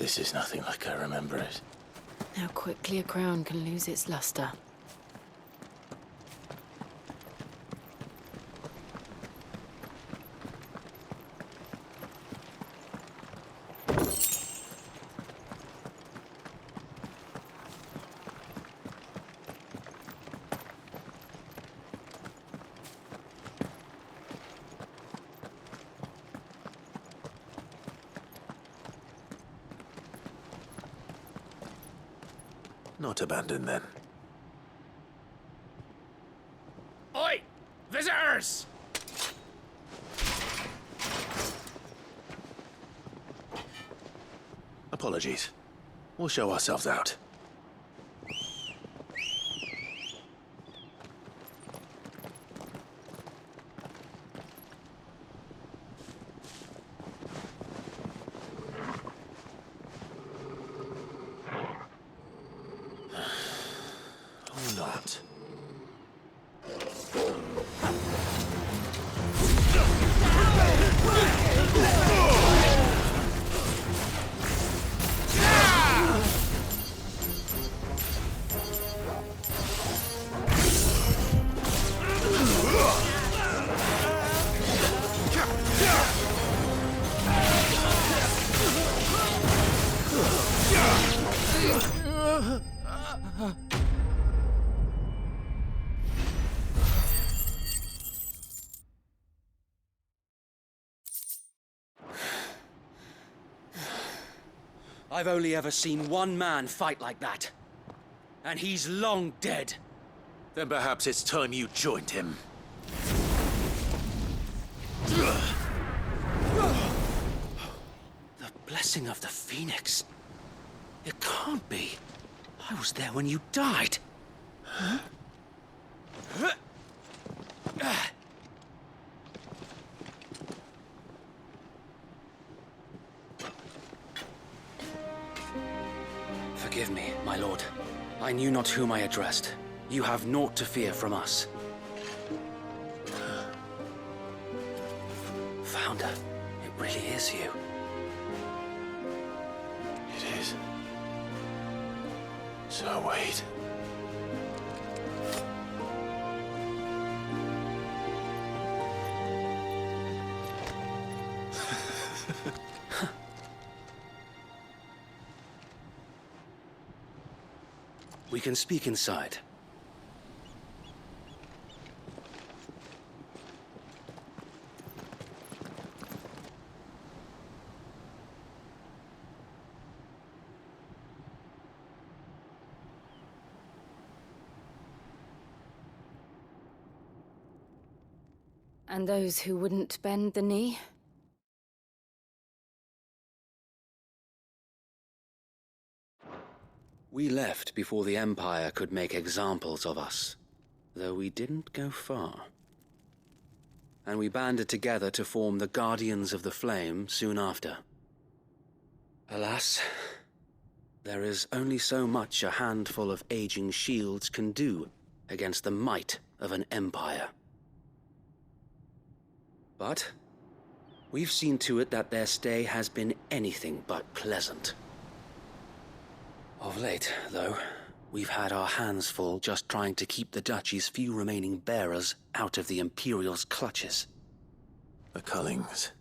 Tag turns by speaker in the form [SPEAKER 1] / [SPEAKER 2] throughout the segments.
[SPEAKER 1] This is nothing like I remember it.
[SPEAKER 2] How quickly a crown can lose its luster.
[SPEAKER 1] Not abandoned, then.
[SPEAKER 3] Oi! Visitors!
[SPEAKER 1] Apologies. We'll show ourselves out. Or not.
[SPEAKER 4] I've only ever seen one man fight like that. And he's long dead.
[SPEAKER 1] Then perhaps it's time you joined him.
[SPEAKER 4] The blessing of the Phoenix. It can't be. I was there when you died. Huh? Forgive me, my lord. I knew not whom I addressed. You have naught to fear from us. Founder, it really is you.
[SPEAKER 1] It is. So wait.
[SPEAKER 4] We can speak inside.
[SPEAKER 2] And those who wouldn't bend the knee?
[SPEAKER 4] We left before the Empire could make examples of us, though we didn't go far. And we banded together to form the Guardians of the Flame soon after. Alas, there is only so much a handful of aging shields can do against the might of an empire. But we've seen to it that their stay has been anything but pleasant. Of late, though, we've had our hands full just trying to keep the Duchy's few remaining bearers out of the Imperial's clutches.
[SPEAKER 1] The Cullings.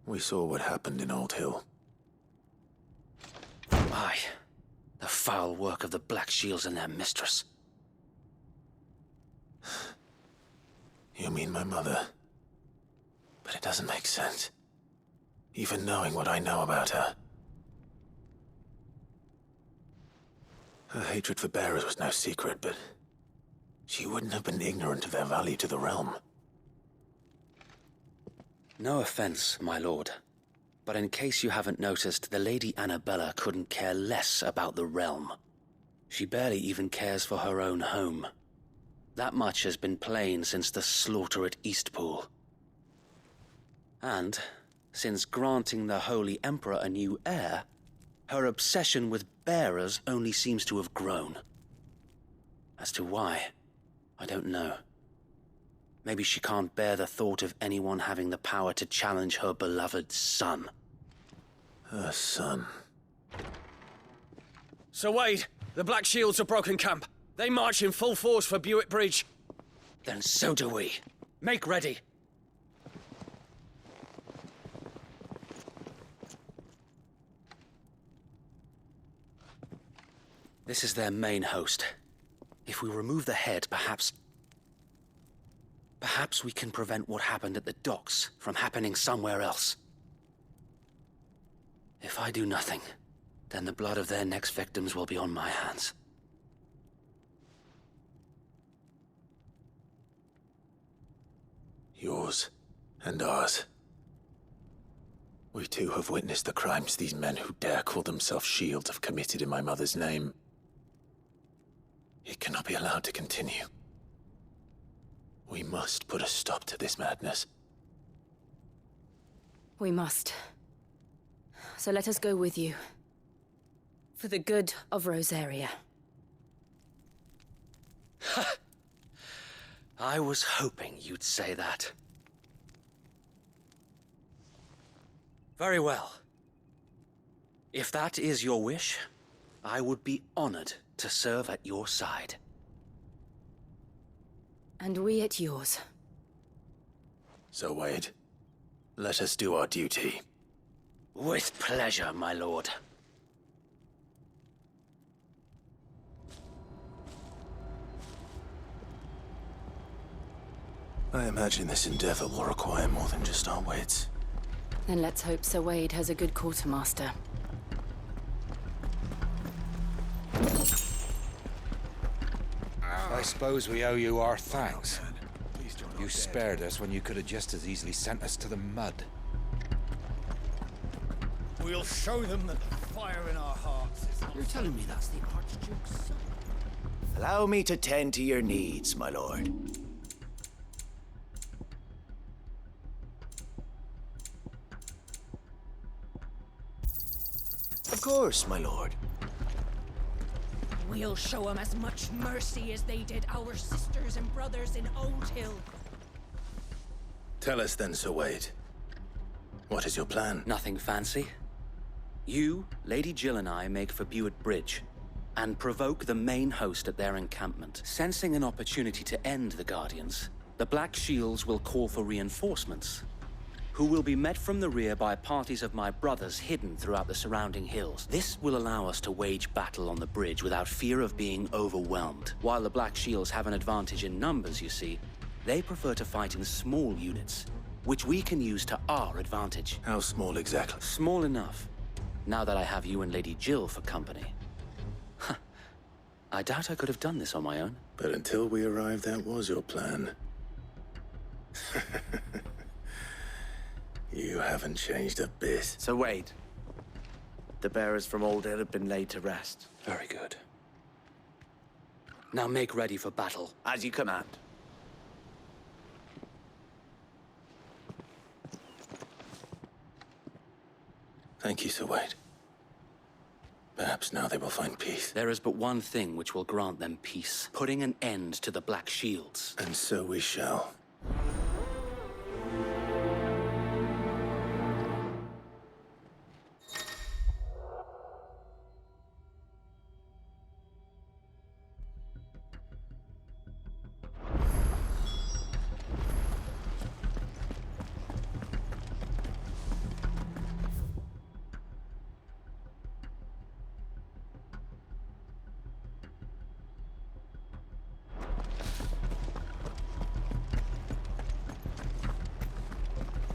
[SPEAKER 1] We saw what happened in Old Hill.
[SPEAKER 4] Aye, the foul work of the Black Shields and their mistress.
[SPEAKER 1] You mean my mother? But it doesn't make sense. Even knowing what I know about her. Her hatred for bearers was no secret, but she wouldn't have been ignorant of their value to the realm.
[SPEAKER 4] No offense, my lord, but in case you haven't noticed, the Lady Annabella couldn't care less about the realm. She barely even cares for her own home. That much has been plain since the slaughter at Eastpool. And, since granting the Holy Emperor a new heir, her obsession with bearers only seems to have grown. As to why, I don't know. Maybe she can't bear the thought of anyone having the power to challenge her beloved son.
[SPEAKER 1] Her son.
[SPEAKER 3] Sir Wade, the Black Shields have broken camp. They march in full force for Buick Bridge.
[SPEAKER 4] Then so do we. Make ready. This is their main host. If we remove the head, perhaps we can prevent what happened at the docks from happening somewhere else. If I do nothing, then the blood of their next victims will be on my hands.
[SPEAKER 1] Yours and ours. We too have witnessed the crimes these men who dare call themselves shields have committed in my mother's name. It cannot be allowed to continue. We must put a stop to this madness.
[SPEAKER 2] We must. So let us go with you. For the good of Rosaria.
[SPEAKER 4] I was hoping you'd say that. Very well. If that is your wish, I would be honored to serve at your side.
[SPEAKER 2] And we at yours.
[SPEAKER 1] So, Wade, let us do our duty.
[SPEAKER 4] With pleasure, my lord.
[SPEAKER 1] I imagine this endeavor will require more than just our wits.
[SPEAKER 2] Then let's hope Sir Wade has a good quartermaster.
[SPEAKER 5] I suppose we owe you our thanks. You spared us when you could have just as easily sent us to the mud.
[SPEAKER 6] We'll show them that the fire in our hearts is not...
[SPEAKER 3] You're telling me that's the Archduke's son?
[SPEAKER 7] Allow me to tend to your needs, my lord. Of course, my lord.
[SPEAKER 8] We'll show them as much mercy as they did our sisters and brothers in Old Hill.
[SPEAKER 1] Tell us then, Sir Wade. What is your plan?
[SPEAKER 4] Nothing fancy. You, Lady Jill and I make for Buick Bridge and provoke the main host at their encampment. Sensing an opportunity to end the Guardians, the Black Shields will call for reinforcements, who will be met from the rear by parties of my brothers hidden throughout the surrounding hills. This will allow us to wage battle on the bridge without fear of being overwhelmed. While the Black Shields have an advantage in numbers, you see, they prefer to fight in small units, which we can use to our advantage.
[SPEAKER 1] How small exactly?
[SPEAKER 4] Small enough, now that I have you and Lady Jill for company. I doubt I could have done this on my own.
[SPEAKER 1] But until we arrived, that was your plan. You haven't changed a bit.
[SPEAKER 7] So Wade, the bearers from Old Hill have been laid to rest.
[SPEAKER 4] Very good. Now make ready for battle.
[SPEAKER 7] As you command.
[SPEAKER 1] Thank you, Sir Wade. Perhaps now they will find peace.
[SPEAKER 4] There is but one thing which will grant them peace. Putting an end to the Black Shields.
[SPEAKER 1] And so we shall.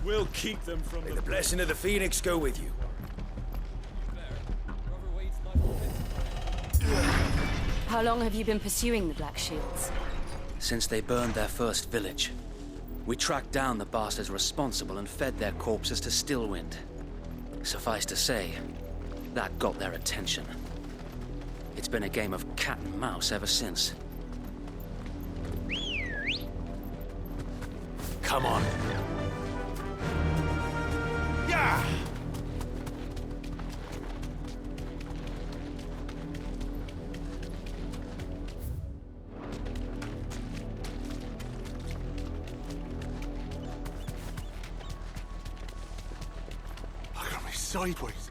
[SPEAKER 6] We'll keep them from
[SPEAKER 7] May the blessing of the Phoenix go with you.
[SPEAKER 2] How long have you been pursuing the Black Shields?
[SPEAKER 4] Since they burned their first village, we tracked down the bastards responsible and fed their corpses to Stillwind. Suffice to say, that got their attention. It's been a game of cat and mouse ever since.
[SPEAKER 1] Come on.
[SPEAKER 6] Yeah!
[SPEAKER 9] Look at me sideways.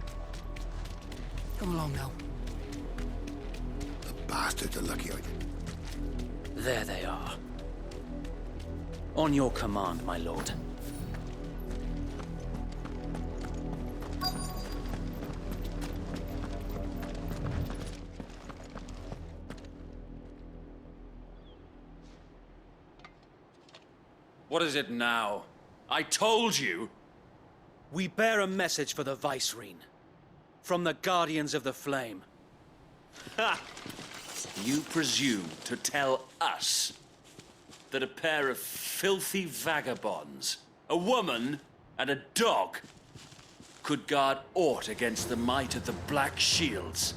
[SPEAKER 8] Come along now.
[SPEAKER 6] The bastards are lucky I didn't.
[SPEAKER 4] There they are. On your command, my lord.
[SPEAKER 9] What is it now? I told you!
[SPEAKER 3] We bear a message for the Vicereine. From the Guardians of the Flame.
[SPEAKER 9] Ha! You presume to tell us that a pair of filthy vagabonds, a woman and a dog, could guard aught against the might of the Black Shields?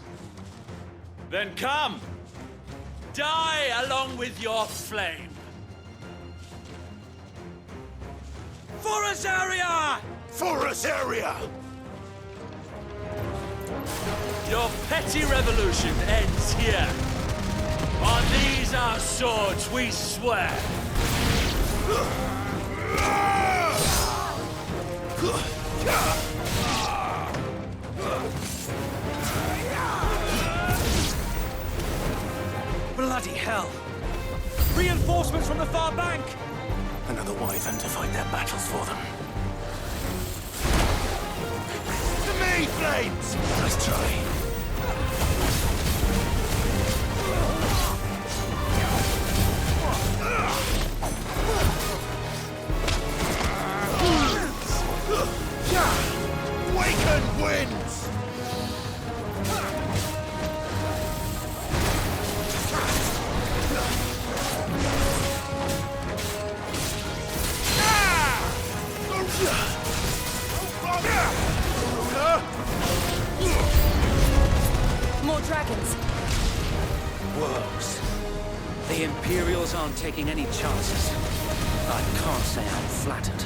[SPEAKER 9] Then come! Die along with your flame! For Azaria!
[SPEAKER 6] For us area!
[SPEAKER 9] Your petty revolution ends here. On these our swords we swear.
[SPEAKER 3] Bloody hell! Reinforcements from the far bank!
[SPEAKER 1] Another wyvern to fight their battles for them.
[SPEAKER 6] To me, flames!
[SPEAKER 1] Nice try.
[SPEAKER 6] Waken winds!
[SPEAKER 2] More dragons.
[SPEAKER 4] Woes. The Imperials aren't taking any chances. I can't say I'm flattered.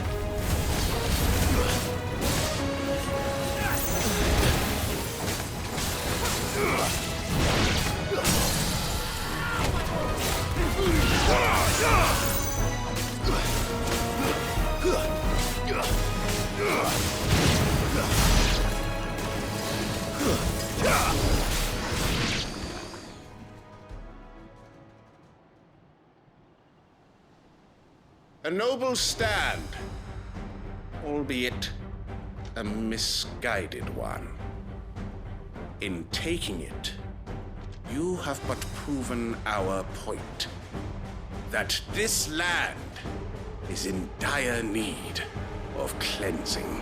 [SPEAKER 10] A noble stand, albeit a misguided one. In taking it, you have but proven our point, that this land is in dire need of cleansing.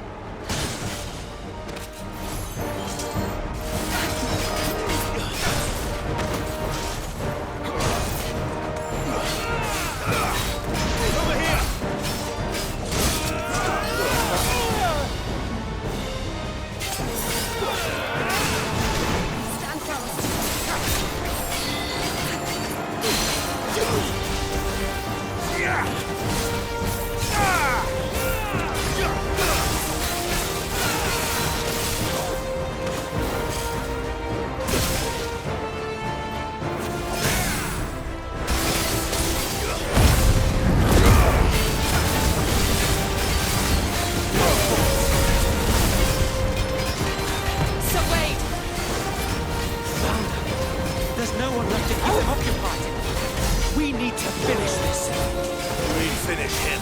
[SPEAKER 3] There's no one left to keep them occupied. We need to finish this.
[SPEAKER 6] We finish him.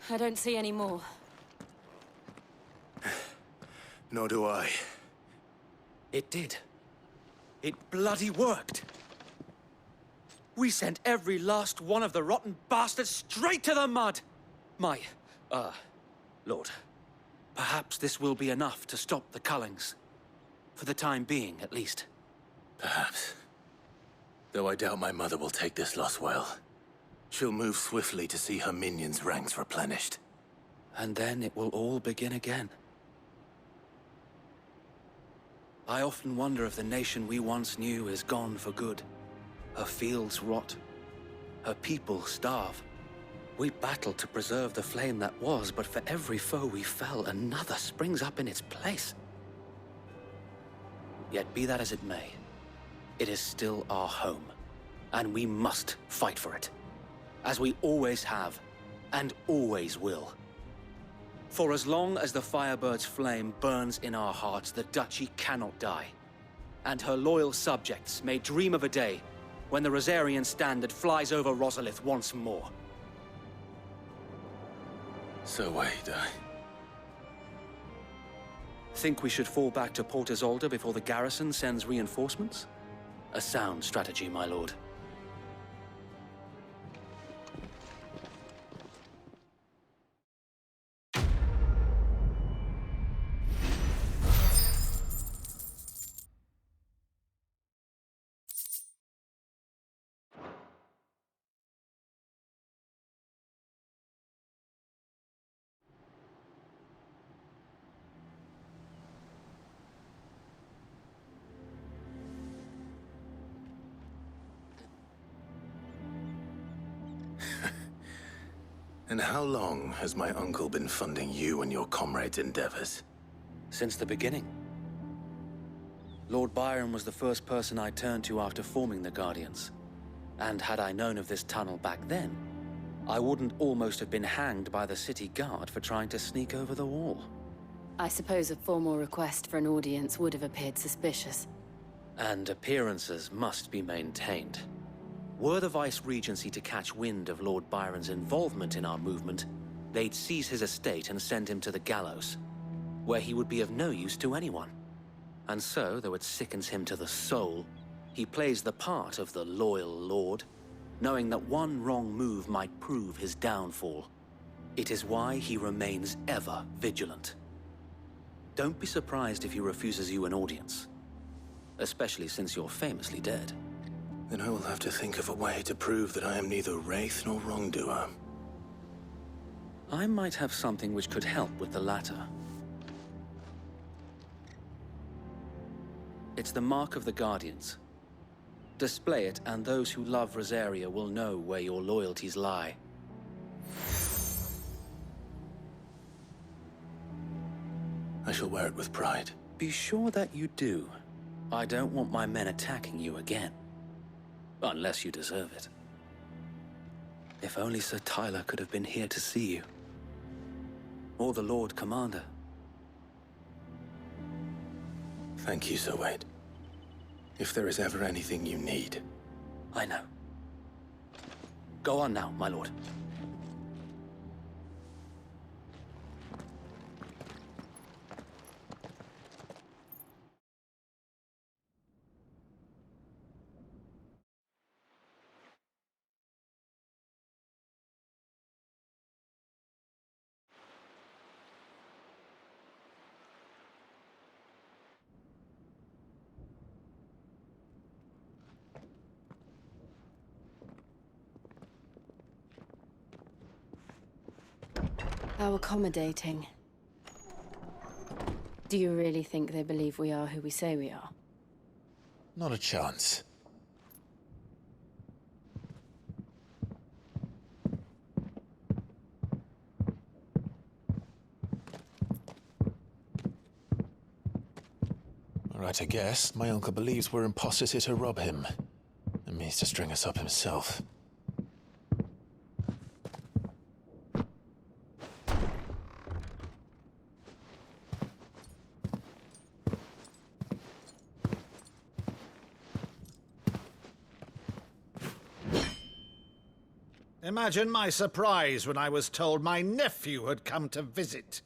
[SPEAKER 2] I don't see any more.
[SPEAKER 6] Nor do I.
[SPEAKER 3] It did. It bloody worked. We sent every last one of the rotten bastards straight to the mud. My, Lord,
[SPEAKER 4] Perhaps this will be enough to stop the Cullings. For the time being, at least.
[SPEAKER 1] Perhaps. Though I doubt my mother will take this loss well. She'll move swiftly to see her minions' ranks replenished.
[SPEAKER 4] And then it will all begin again. I often wonder if the nation we once knew is gone for good. Her fields rot. Her people starve. We battled to preserve the flame that was, but for every foe we fell, another springs up in its place. Yet be that as it may, it is still our home, and we must fight for it, as we always have, and always will. For as long as the Firebird's flame burns in our hearts, the Duchy cannot die, and her loyal subjects may dream of a day when the Rosarian standard flies over Rosalith once more.
[SPEAKER 1] So wait,
[SPEAKER 4] Think we should fall back to Port Isolde before the garrison sends reinforcements? A sound strategy, my lord.
[SPEAKER 1] And how long has my uncle been funding you and your comrades' endeavors?
[SPEAKER 4] Since the beginning. Lord Byron was the first person I turned to after forming the Guardians. And had I known of this tunnel back then, I wouldn't almost have been hanged by the city guard for trying to sneak over the wall.
[SPEAKER 2] I suppose a formal request for an audience would have appeared suspicious.
[SPEAKER 4] And appearances must be maintained. Were the Vice-Regency to catch wind of Lord Byron's involvement in our movement, they'd seize his estate and send him to the gallows, where he would be of no use to anyone. And so, though it sickens him to the soul, he plays the part of the loyal lord, knowing that one wrong move might prove his downfall. It is why he remains ever vigilant. Don't be surprised if he refuses you an audience, especially since you're famously dead.
[SPEAKER 1] Then I will have to think of a way to prove that I am neither wraith nor wrongdoer.
[SPEAKER 4] I might have something which could help with the latter. It's the mark of the Guardians. Display it, and those who love Rosaria will know where your loyalties lie.
[SPEAKER 1] I shall wear it with pride.
[SPEAKER 4] Be sure that you do. I don't want my men attacking you again. Unless you deserve it. If only Sir Tyler could have been here to see you. Or the Lord Commander.
[SPEAKER 1] Thank you, Sir Wade. If there is ever anything you need.
[SPEAKER 4] I know. Go on now, my lord.
[SPEAKER 2] How accommodating. Do you really think they believe we are who we say we are?
[SPEAKER 1] Not a chance. Right, I guess. My uncle believes we're imposters here to rob him. And means to string us up himself.
[SPEAKER 6] Imagine my surprise when I was told my nephew had come to visit.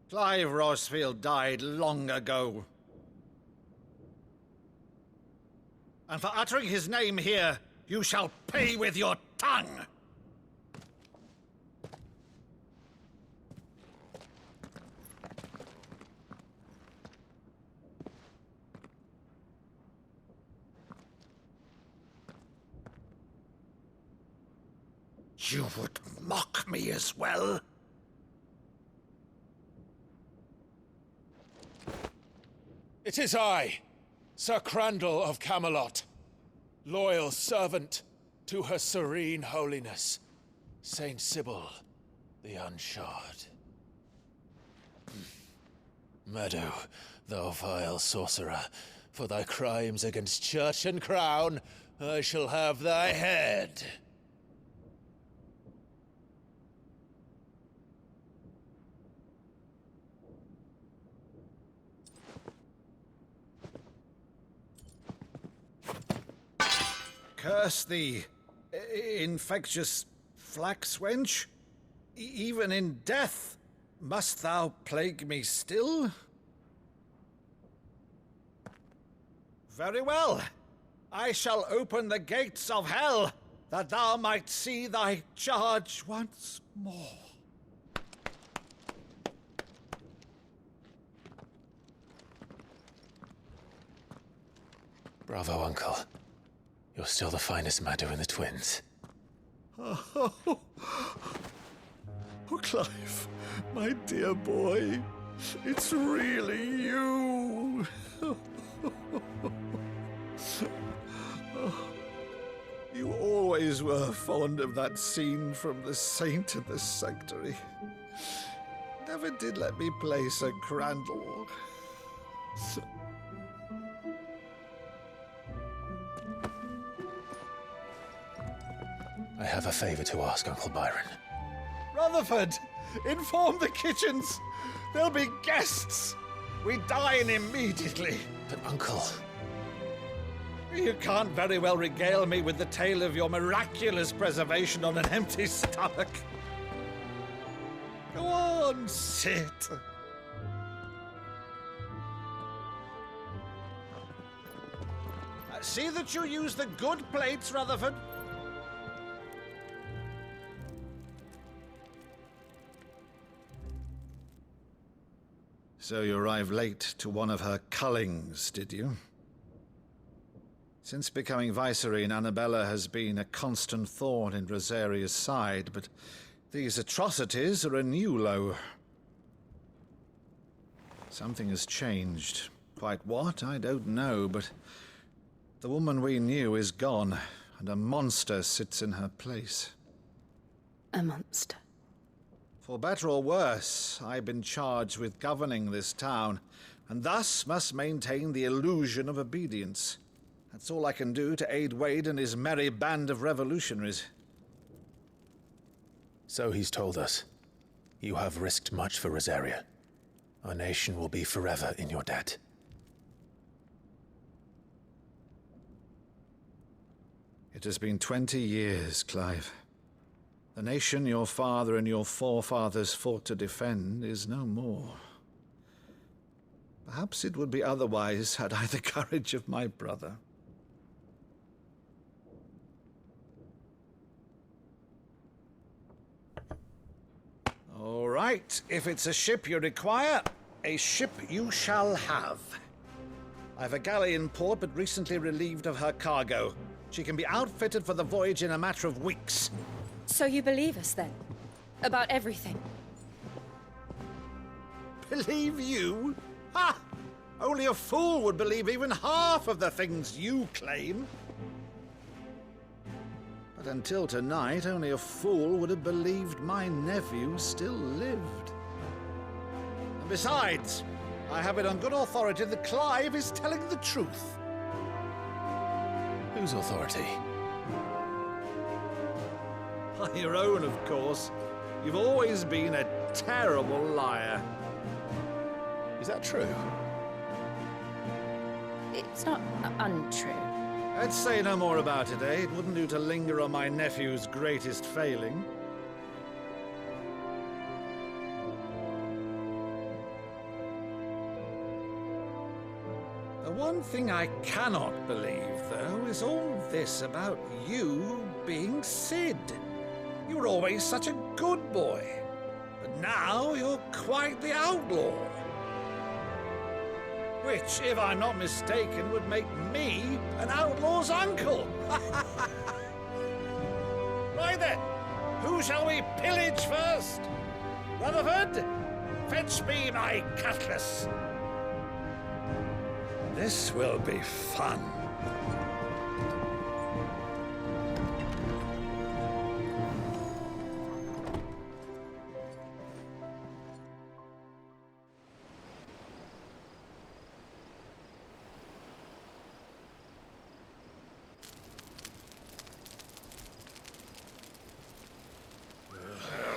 [SPEAKER 6] Clive Rosfield died long ago. And for uttering his name here, You shall pay with your tongue! You would mock me as well?
[SPEAKER 5] It is I, Sir Crandall of Camelot, loyal servant to her serene holiness, Saint Sybil the Unshod. Meadow, thou vile sorcerer, for thy crimes against church and crown, I shall have thy head.
[SPEAKER 6] Curse thee, infectious flax wench. Even in death, must thou plague me still? Very well. I shall open the gates of hell, that thou might see thy charge once more.
[SPEAKER 1] Bravo, Uncle. You're still the finest Maddo in the twins.
[SPEAKER 6] Oh, Clive, my dear boy, it's really you. You always were fond of that scene from The Saint and the Sanctuary. Never did let me play Sir Crandall.
[SPEAKER 1] I have a favor to ask, Uncle Byron.
[SPEAKER 6] Rutherford, inform the kitchens. There'll be guests. We dine immediately.
[SPEAKER 1] But, Uncle...
[SPEAKER 6] You can't very well regale me with the tale of your miraculous preservation on an empty stomach. Go on, sit. See that you use the good plates, Rutherford. So you arrived late to one of her cullings, did you? Since becoming Vicereine, Annabella has been a constant thorn in Rosaria's side, but these atrocities are a new low. Something has changed. Quite what, I don't know, but the woman we knew is gone, and a monster sits in her place.
[SPEAKER 2] A monster.
[SPEAKER 6] For better or worse, I've been charged with governing this town, and thus must maintain the illusion of obedience. That's all I can do to aid Wade and his merry band of revolutionaries.
[SPEAKER 1] So he's told us. You have risked much for Rosaria. Our nation will be forever in your debt.
[SPEAKER 6] It has been 20 years, Clive. The nation your father and your forefathers fought to defend is no more. Perhaps it would be otherwise had I the courage of my brother. All right, if it's a ship you require, a ship you shall have. I've a galley in port, but recently relieved of her cargo. She can be outfitted for the voyage in a matter of weeks.
[SPEAKER 2] So you believe us, then? About everything?
[SPEAKER 6] Believe you? Ha! Only a fool would believe even half of the things you claim. But until tonight, only a fool would have believed my nephew still lived. And besides, I have it on good authority that Clive is telling the truth.
[SPEAKER 1] Whose authority?
[SPEAKER 6] Your own, of course. You've always been a terrible liar.
[SPEAKER 1] Is that true?
[SPEAKER 2] It's not untrue.
[SPEAKER 6] Let's say no more about it, eh? It wouldn't do to linger on my nephew's greatest failing. The one thing I cannot believe, though, is all this about you being Sid. You were always such a good boy, but now you're quite the outlaw. Which, if I'm not mistaken, would make me an outlaw's uncle. Right then, who shall we pillage first? Rutherford, fetch me my cutlass. This will be fun.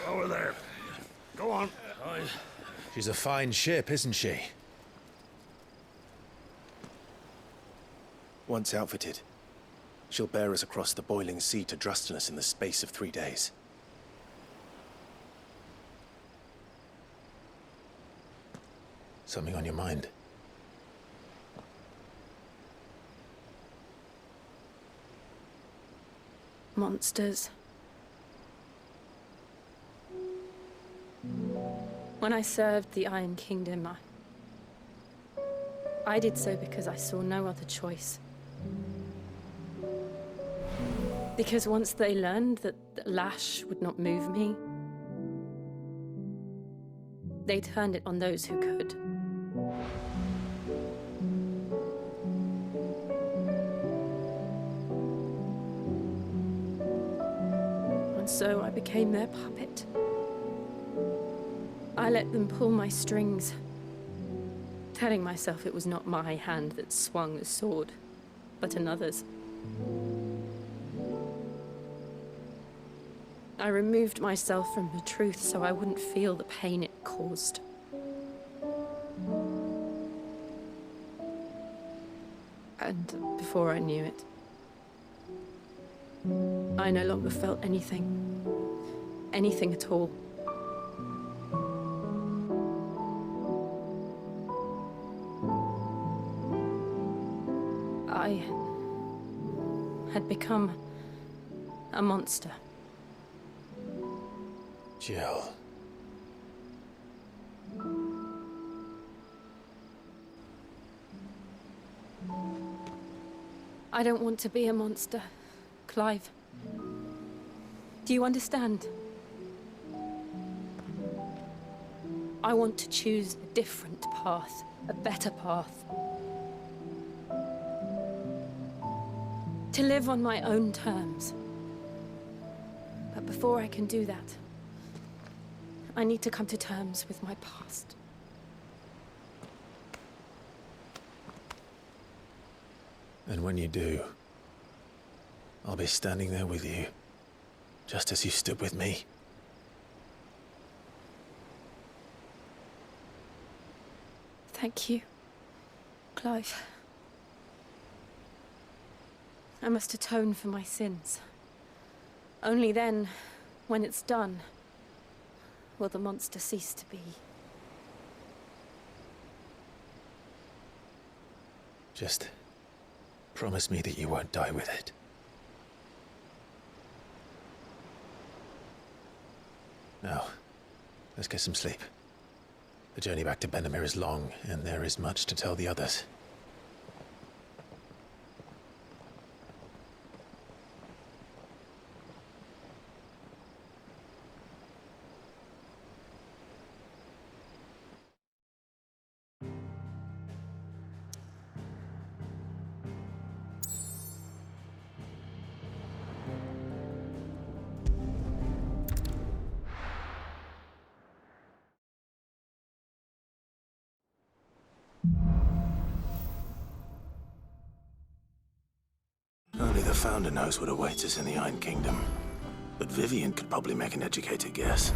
[SPEAKER 11] Over there. Go on.
[SPEAKER 5] She's a fine ship, isn't she?
[SPEAKER 1] Once outfitted, she'll bear us across the boiling sea to Drustinus in the space of 3 days. Something on your mind?
[SPEAKER 2] Monsters. When I served the Iron Kingdom, I did so because I saw no other choice. Because once they learned that Lash would not move me, they turned it on those who could. And so I became their puppet. I let them pull my strings, telling myself it was not my hand that swung the sword, but another's. I removed myself from the truth so I wouldn't feel the pain it caused. And before I knew it, I no longer felt anything. Anything at all. I had become a monster.
[SPEAKER 5] Jill.
[SPEAKER 2] I don't want to be a monster, Clive. Do you understand? I want to choose a different path, a better path. To live on my own terms. But before I can do that, I need to come to terms with my past.
[SPEAKER 1] And when you do, I'll be standing there with you, just as you stood with me.
[SPEAKER 2] Thank you, Clive. I must atone for my sins. Only then, when it's done, will the monster cease to be.
[SPEAKER 1] Just promise me that you won't die with it. Now, let's get some sleep. The journey back to Benamir is long, and there is much to tell the others. Only the Founder knows what awaits us in the Iron Kingdom. But Vivian could probably make an educated guess.